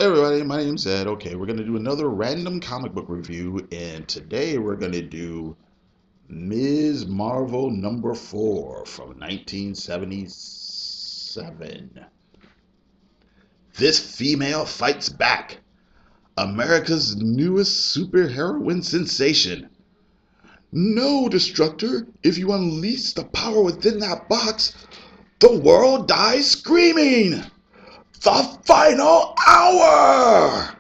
Hey everybody, my name's Ed. Okay, we're going to do another random comic book review, and today we're going to do Ms. Marvel number 4 from 1977. This female fights back. America's newest superheroine sensation. No, Destructor, if you unleash the power within that box, the world dies screaming. The final hour!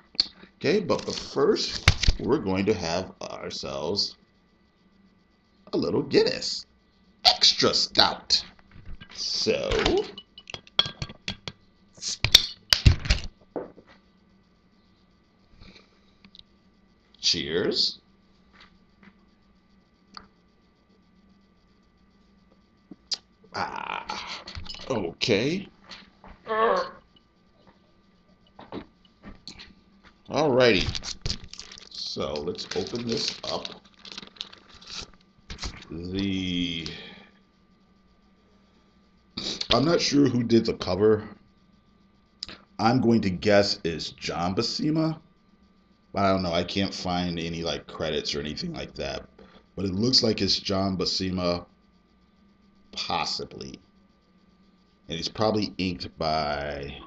Okay, but first, we're going to have ourselves a little Guinness Extra Stout. So, cheers. Ah, okay. Alrighty. So, let's open this up. I'm not sure who did the cover. I'm going to guess it's John Buscema. I don't know. I can't find any like credits or anything like that. But it looks like it's John Buscema, possibly. And he's probably inked by,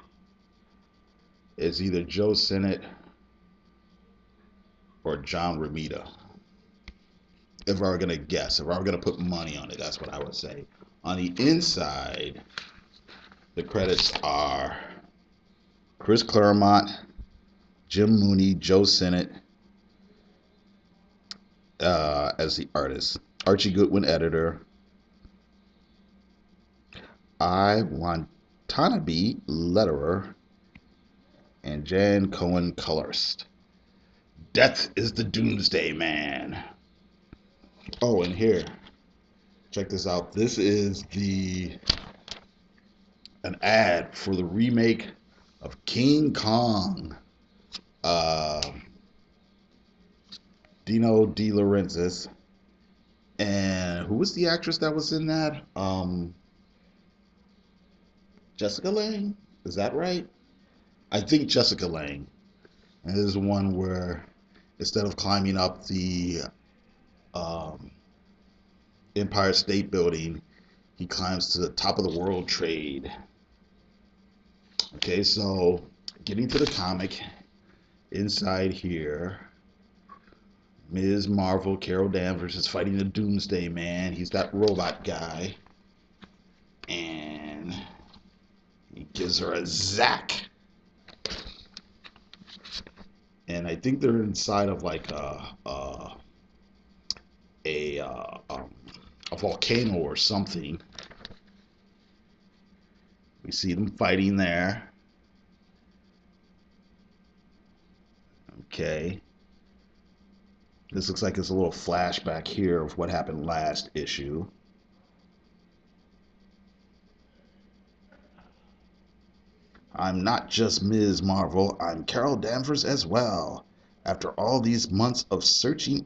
it's either Joe Sinnott or John Romita. If I were going to guess, if I were going to put money on it, that's what I would say. On the inside, the credits are Chris Claremont, Jim Mooney, Joe Sinnott as the artist, Archie Goodwin editor, I. Watanabe letterer, and Jan Cohen colorist. Death is the Doomsday Man. Oh, and here, check this out. This is an ad for the remake of King Kong. Uh, Dino De Laurentiis, and who was the actress that was in that? Jessica Lange. Is that right? I think Jessica Lange. And this is one where instead of climbing up the um, Empire State Building, he climbs to the top of the World Trade. Okay, so getting to the comic, inside here, Ms. Marvel, Carol Danvers is fighting the Doomsday Man. He's that robot guy. And he gives her a zack. And I think they're inside of like a volcano or something. We see them fighting there. Okay. This looks like it's a little flashback here of what happened last issue. I'm not just Ms. Marvel, I'm Carol Danvers as well. After all these months of searching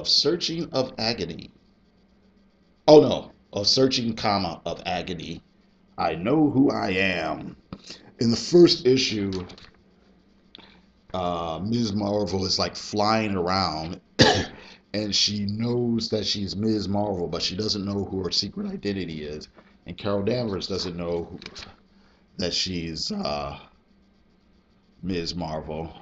searching of agony. Oh no, of searching comma of agony. I know who I am. In the first issue, Ms. Marvel is like flying around and she knows that she's Ms. Marvel, but she doesn't know who her secret identity is. And Carol Danvers doesn't know that she's Ms. Marvel.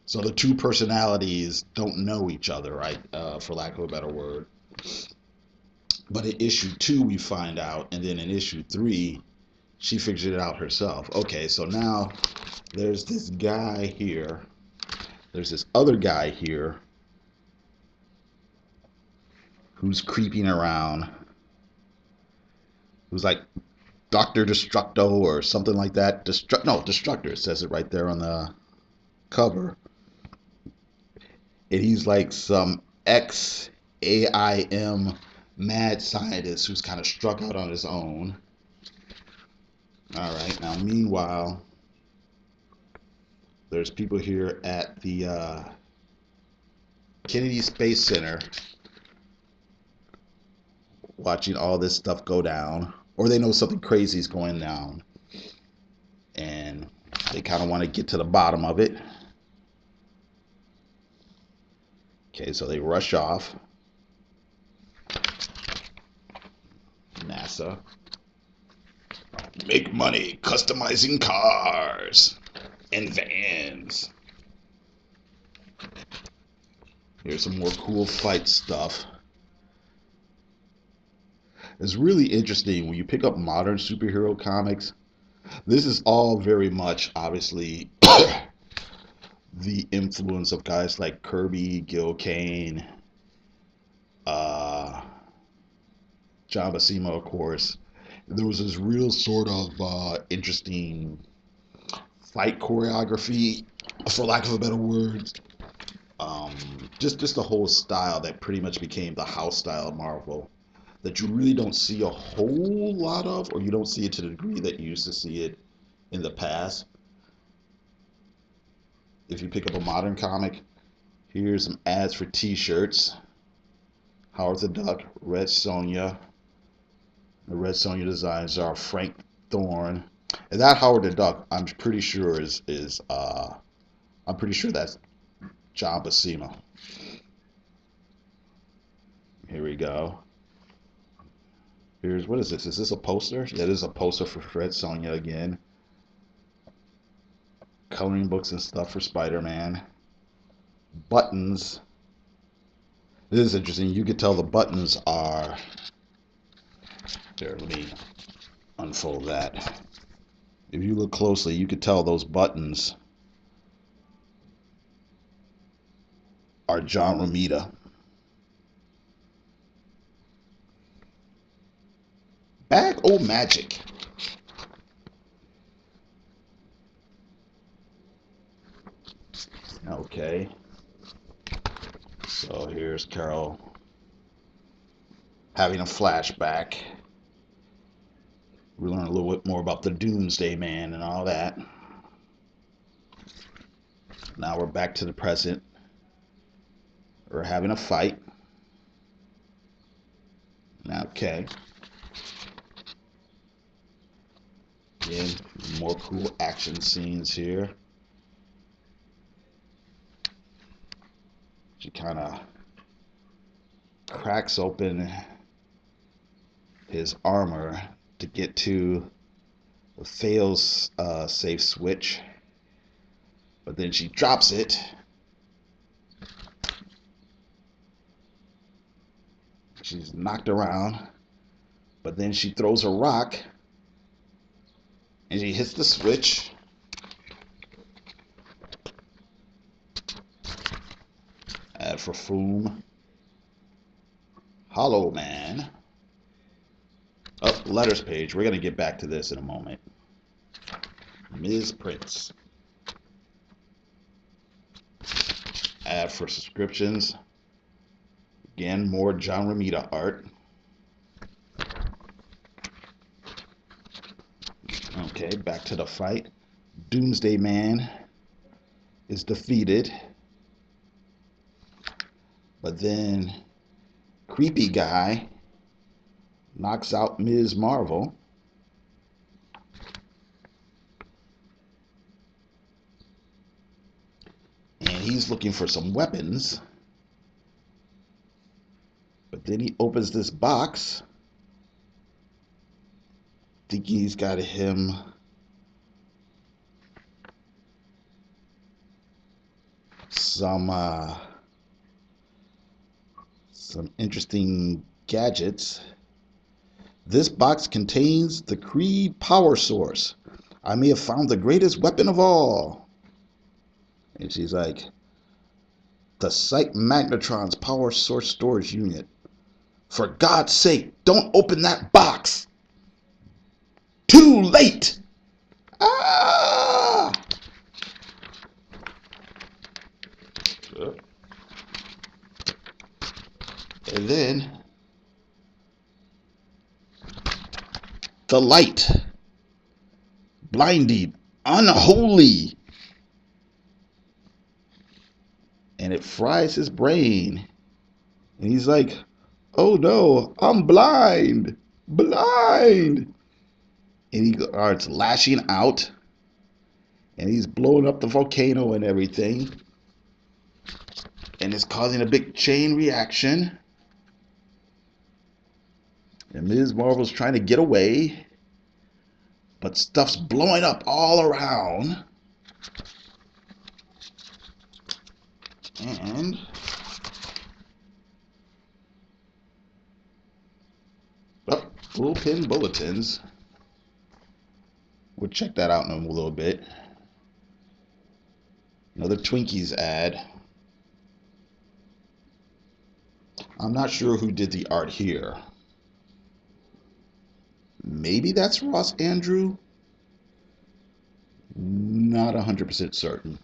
So the two personalities don't know each other, right? For lack of a better word. But in issue 2, we find out, and then in issue 3, she figured it out herself. Okay, so now there's this guy here. There's this other guy here who's creeping around, who's like Dr. Destructo or something like that. Destructor, it says it right there on the cover. And he's like some ex-AIM mad scientist who's kind of struck out on his own. All right, now meanwhile, there's people here at the Kennedy Space Center watching all this stuff go down, or they know something crazy is going down. and they kind of want to get to the bottom of it. Okay, so they rush off. NASA. Make money customizing cars and vans. Here's some more cool fight stuff. It's really interesting when you pick up modern superhero comics. This is all very much, obviously, the influence of guys like Kirby, Gil Kane, John Buscema, of course. There was this real sort of interesting fight choreography, for lack of a better word. Just the whole style that pretty much became the house style of Marvel, that you really don't see a whole lot of, or you don't see it to the degree that you used to see it in the past. If you pick up a modern comic, here's some ads for t-shirts. Howard the Duck, Red Sonja. The Red Sonja designs are Frank Thorne. And that Howard the Duck, I'm pretty sure I'm pretty sure that's John Buscema. Here we go. Here's, what is this? Is this a poster? Yeah, this is a poster for Red Sonja again. Coloring books and stuff for Spider-Man. Buttons. This is interesting. You could tell the buttons are... Here, let me unfold that. If you look closely, you could tell those buttons are John Romita. Bag O' Magic. Okay. So here's Carol having a flashback. We learn a little bit more about the Doomsday Man and all that. Now we're back to the present. We're having a fight. Okay. Again, more cool action scenes here. She kind of cracks open his armor to get to the fails safe switch, but then she drops it. She's knocked around, but then she throws a rock and she hits the switch. Ad for Foom. Hollow Man. Oh, letters page. We're going to get back to this in a moment. Ms. Prince. Ad for subscriptions. Again, more John Romita art. Okay, back to the fight. Doomsday Man is defeated. But then creepy guy knocks out Ms. Marvel. And he's looking for some weapons. But then he opens this box. Thinking he's got him some interesting gadgets. This box contains the Kree power source. I may have found the greatest weapon of all. And she's like, the Psych Magnetron's power source storage unit. For God's sake, don't open that box. Too late. Ah! And then the light, blinding, unholy, and it fries his brain. And he's like, oh no, I'm blind, blind. And he starts lashing out. and he's blowing up the volcano and everything, and it's causing a big chain reaction. And Ms. Marvel's trying to get away, but stuff's blowing up all around. And bullpen bulletins. We'll check that out in a little bit. Another Twinkies ad. I'm not sure who did the art here. Maybe that's Ross Andru. Not 100% certain.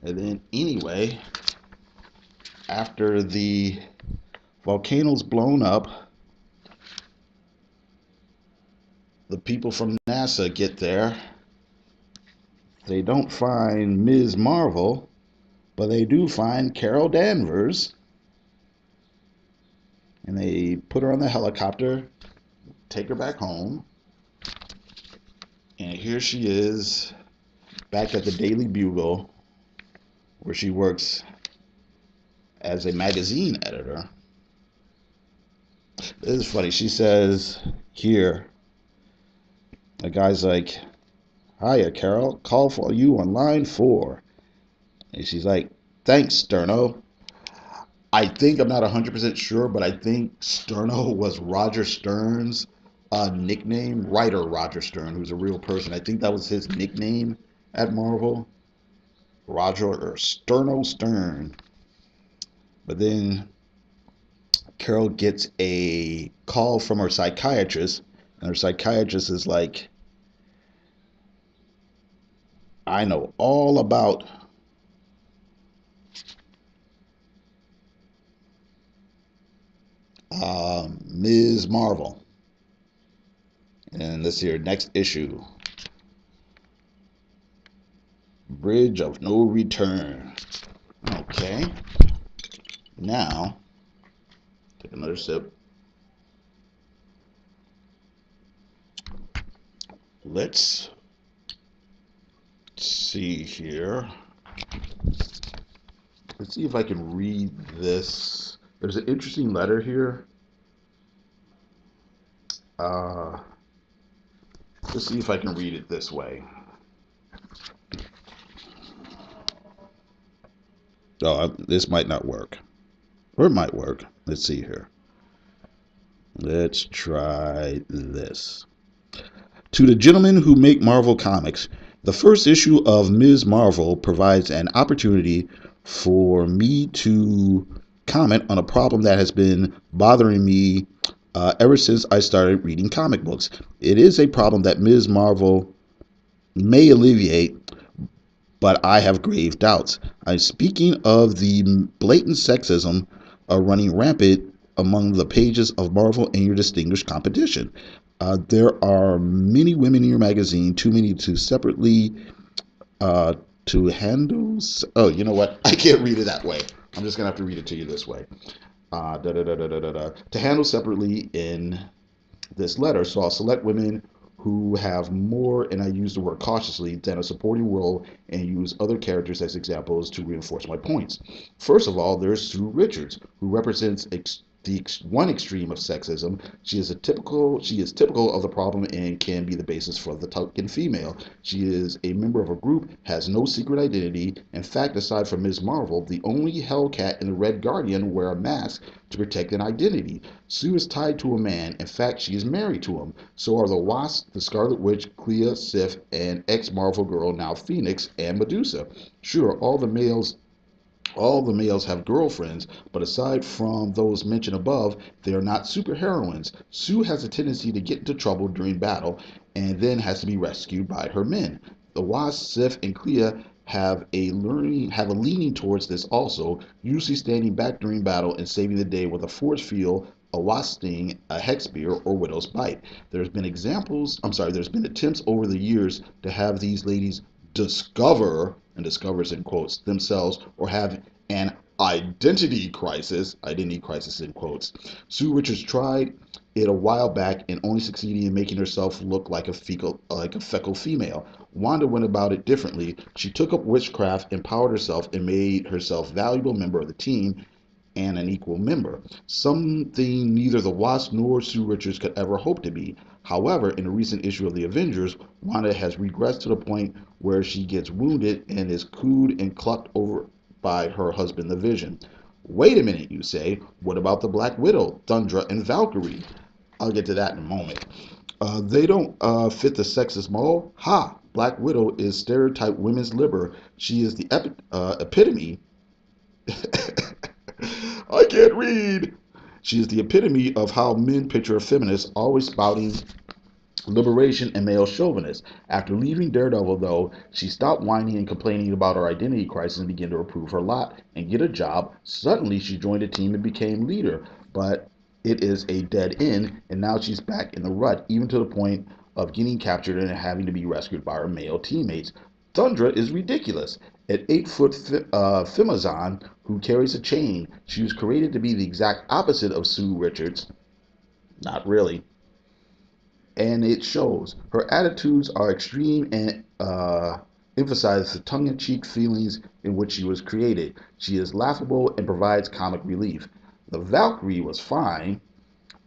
And then anyway, after the volcano's blown up, the people from NASA get there. They don't find Ms. Marvel, but they do find Carol Danvers. And they put her on the helicopter, take her back home. And here she is back at the Daily Bugle, where she works as a magazine editor. This is funny. She says here, a guy's like, "Hiya, Carol. Call for you on line 4." And she's like, "Thanks, Sterno." I think, I'm not 100% sure, but I think Sterno was Roger Stern's nickname. Writer Roger Stern, who's a real person. I think that was his nickname at Marvel. Roger or Sterno Stern. But then Carol gets a call from her psychiatrist, and her psychiatrist is like, "I know all about Ms. Marvel." And this here, next issue, Bridge of No Return. Okay. Now, take another sip. Let's see here. Let's see if I can read this. There's an interesting letter here. Let's see if I can read it this way. Oh, this might not work. Or it might work. Let's see here. Let's try this. To the gentlemen who make Marvel Comics, the first issue of Ms. Marvel provides an opportunity for me to comment on a problem that has been bothering me ever since I started reading comic books. It is a problem that Ms. Marvel may alleviate, but I have grave doubts. I'm speaking of the blatant sexism running rampant among the pages of Marvel and your distinguished competition. There are many women in your magazine, too many to separately to handle. Oh, you know what? I can't read it that way. I'm just gonna have to read it to you this way. To handle separately in this letter, so I'll select women who have more, and I use the word cautiously, than a supporting role, and use other characters as examples to reinforce my points. First of all, there's Sue Richards, who represents one extreme of sexism. She is typical of the problem and can be the basis for the token female. She is a member of a group, has no secret identity. In fact, aside from Ms. Marvel, the only Hellcat and the Red Guardian wear a mask to protect an identity. Sue is tied to a man. In fact, she is married to him. So are the Wasp, the Scarlet Witch, Clea, Sif, and ex-Marvel girl, now Phoenix, and Medusa. Sure, all the males have girlfriends, but aside from those mentioned above, they are not superheroines. Sue has a tendency to get into trouble during battle and then has to be rescued by her men. The Wasp, Sif, and Clea have a leaning towards this also, usually standing back during battle and saving the day with a force field, a wasp sting, a hex spear, or widow's bite. There's been attempts over the years to have these ladies discover, and discovers in quotes, themselves, or have an identity crisis in quotes. Sue Richards tried it a while back and only succeeded in making herself look like a feckle female. Wanda went about it differently. She took up witchcraft, empowered herself, and made herself a valuable member of the team and an equal member, something neither the Wasp nor Sue Richards could ever hope to be. However, in a recent issue of the Avengers, Wanda has regressed to the point where she gets wounded and is cooed and clucked over by her husband, the Vision. Wait a minute, you say. What about the Black Widow, Thundra, and Valkyrie? I'll get to that in a moment. They don't fit the sexist mold. Ha! Black Widow is stereotyped women's liber. She is the epitome. I can't read. She is the epitome of how men picture a feminist, always spouting liberation and male chauvinist. After leaving Daredevil, though, she stopped whining and complaining about her identity crisis and began to approve her lot and get a job. Suddenly, she joined a team and became leader, but it is a dead end, and now she's back in the rut, even to the point of getting captured and having to be rescued by her male teammates. Thundra is ridiculous. An 8-foot Femazon who carries a chain, she was created to be the exact opposite of Sue Richards. Not really, and it shows. Her attitudes are extreme and emphasize the tongue-in-cheek feelings in which she was created. She is laughable and provides comic relief. The Valkyrie was fine,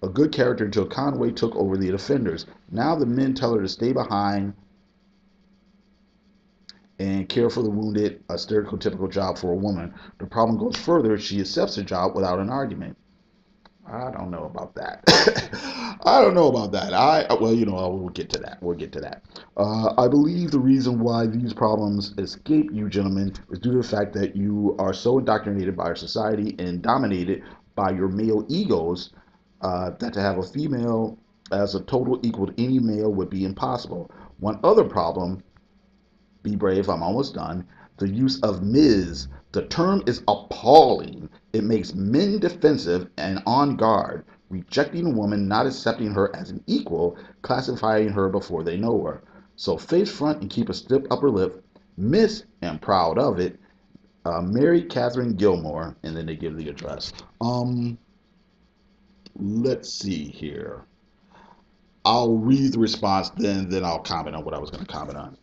a good character until Conway took over the Defenders. Now the men tell her to stay behind and care for the wounded, a stereotypical job for a woman. The problem goes further. She accepts the job without an argument. I don't know about that. I don't know about that. Well, we'll get to that. We'll get to that. I believe the reason why these problems escape you, gentlemen, is due to the fact that you are so indoctrinated by our society and dominated by your male egos that to have a female as a total equal to any male would be impossible. One other problem, be brave, I'm almost done. The use of Ms. The term is appalling. It makes men defensive and on guard, rejecting a woman, not accepting her as an equal, classifying her before they know her. So face front and keep a stiff upper lip. Miss, and proud of it, Mary Catherine Gilmore, and then they give the address. Let's see here. I'll read the response, then I'll comment on what I was going to comment on.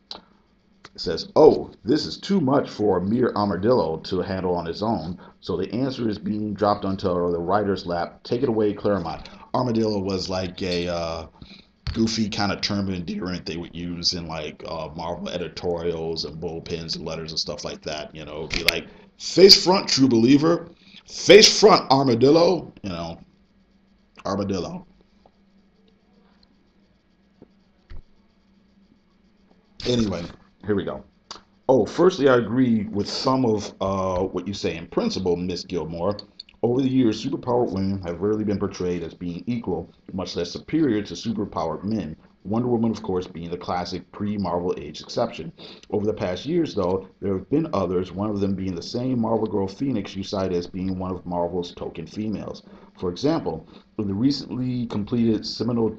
It says, oh, this is too much for a mere armadillo to handle on his own, so the answer is being dropped onto the writer's lap. Take it away, Claremont. Armadillo was like a goofy kind of term of endearment they would use in like Marvel editorials and bullpens and letters and stuff like that. It would be like, face front, true believer. Face front, armadillo. Armadillo. Anyway, here we go. Oh, firstly, I agree with some of what you say in principle, Miss Gilmore. Over the years, superpowered women have rarely been portrayed as being equal, much less superior to superpowered men. Wonder Woman, of course, being the classic pre-Marvel age exception. Over the past years, though, there have been others, one of them being the same Marvel girl Phoenix you cite as being one of Marvel's token females. For example, in the recently completed seminal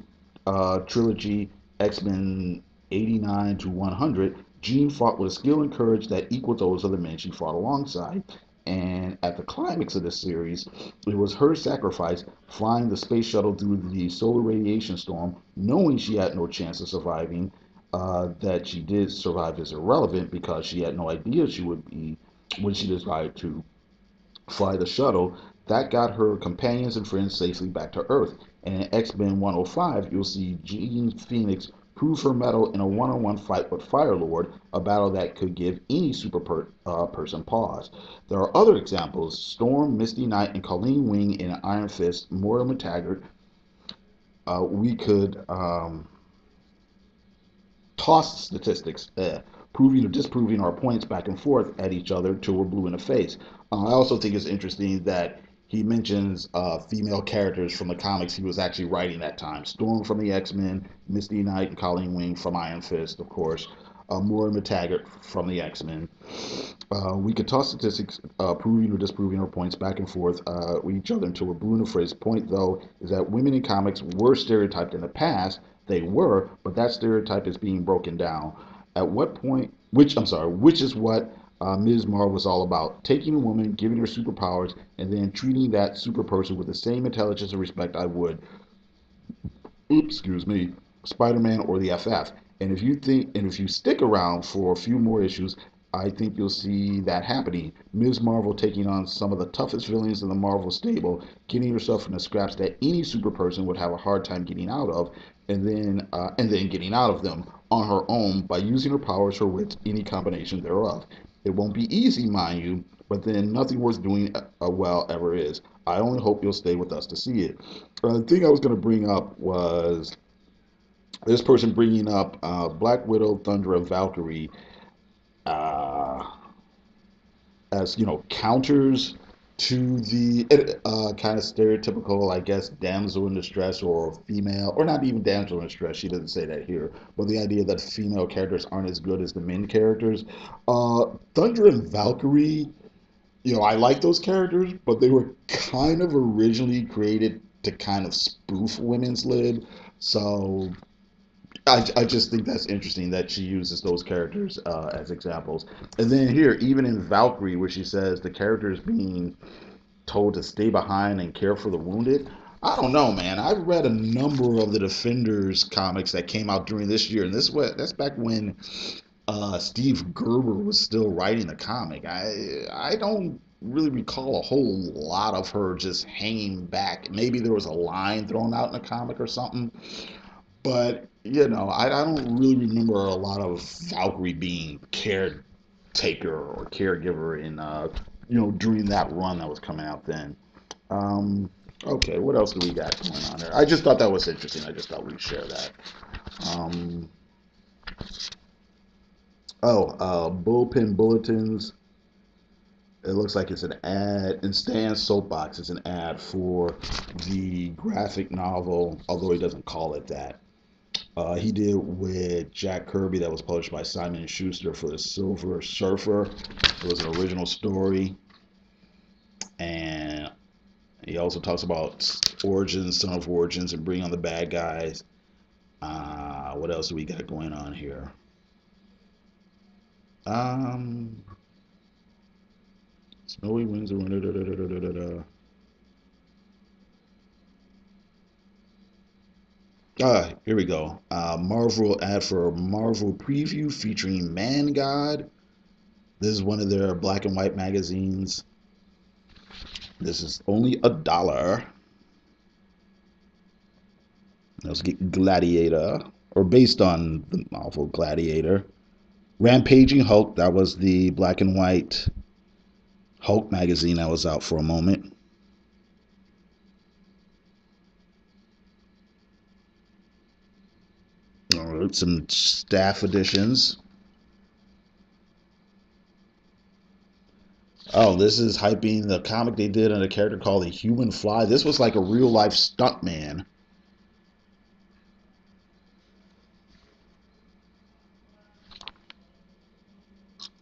trilogy X-Men 89 to 100, Jean fought with a skill and courage that equaled those of the men she fought alongside. And at the climax of the series, it was her sacrifice flying the space shuttle through the solar radiation storm, knowing she had no chance of surviving. That she did survive is irrelevant because she had no idea she would be when she decided to fly the shuttle. That got her companions and friends safely back to Earth. And in X-Men 105, you'll see Jean Phoenix prove her mettle in a one-on-one fight with Firelord, a battle that could give any person pause. There are other examples: Storm, Misty Knight, and Colleen Wing in Iron Fist, Moira McTaggart. We could toss statistics, proving or disproving our points back and forth at each other till we're blue in the face. I also think it's interesting that he mentions female characters from the comics he was actually writing that time. Storm from the X-Men, Misty Knight and Colleen Wing from Iron Fist, of course. Moira McTaggart from the X-Men. We could toss statistics, proving or disproving our points back and forth with each other until we're blue in the face. Point, though, is that women in comics were stereotyped in the past. They were, but that stereotype is being broken down. At what point, which is what Ms. Marvel was all about taking a woman, giving her superpowers, and then treating that super person with the same intelligence and respect I would, excuse me, Spider-Man or the FF. And if you stick around for a few more issues, I think you'll see that happening. Ms. Marvel taking on some of the toughest villains in the Marvel stable, getting herself in the scraps that any super person would have a hard time getting out of, and then getting out of them on her own by using her powers, her wits, any combination thereof. It won't be easy, mind you, but then nothing worth doing well ever is. I only hope you'll stay with us to see it. The thing I was going to bring up was this person bringing up Black Widow, Thunder, and Valkyrie uh, as counters to the kind of stereotypical, I guess, damsel in distress or female, or not even damsel in distress. She doesn't say that here, but the idea that female characters aren't as good as the men characters. Thunder and Valkyrie, I like those characters, but they were kind of originally created to kind of spoof women's lib. So I just think that's interesting that she uses those characters as examples. And then here, even in Valkyrie, where she says the character is being told to stay behind and care for the wounded. I don't know, man. I've read a number of the Defenders comics that came out during this year, and that's back when Steve Gerber was still writing the comic. I don't really recall a whole lot of her just hanging back. Maybe there was a line thrown out in a comic or something, but I don't really remember a lot of Valkyrie being caretaker or caregiver in during that run that was coming out then. Um, okay, what else do we got going on there? I just thought that was interesting. I just thought we'd share that. Um, Bullpen Bulletins. It looks like it's an ad. And Stan's Soapbox is an ad for the graphic novel, although he doesn't call it that. He did with Jack Kirby that was published by Simon and Schuster for the Silver Surfer. It was an original story, and he also talks about origins, son of origins, and bring on the bad guys. What else do we got going on here? Snowy Winds of Winter. Da, da, da, da, da, da. Here we go. Marvel ad for Marvel preview featuring Man God. This is one of their black and white magazines. This is only $1. Let's get Gladiator, or based on the novel Gladiator. Rampaging Hulk, that was the black and white Hulk magazine that was out for a moment. All right, some staff editions. Oh, this is hyping the comic they did on a character called the Human Fly. This was like a real life stuntman.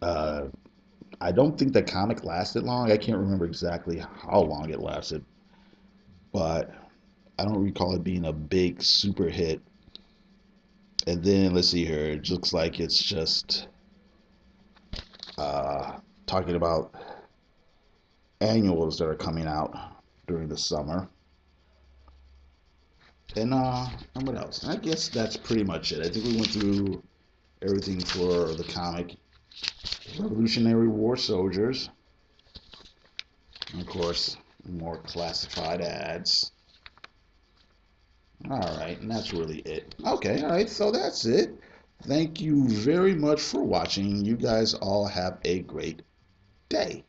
Uh, I don't think the comic lasted long. I can't remember exactly how long it lasted, but I don't recall it being a big super hit. And then let's see here. It looks like it's just talking about annuals that are coming out during the summer. And what else? I guess that's pretty much it. I think we went through everything for the comic. Revolutionary War Soldiers. And of course, more classified ads. All right, and that's really it. Okay, all right, so that's it. Thank you very much for watching. You guys all have a great day.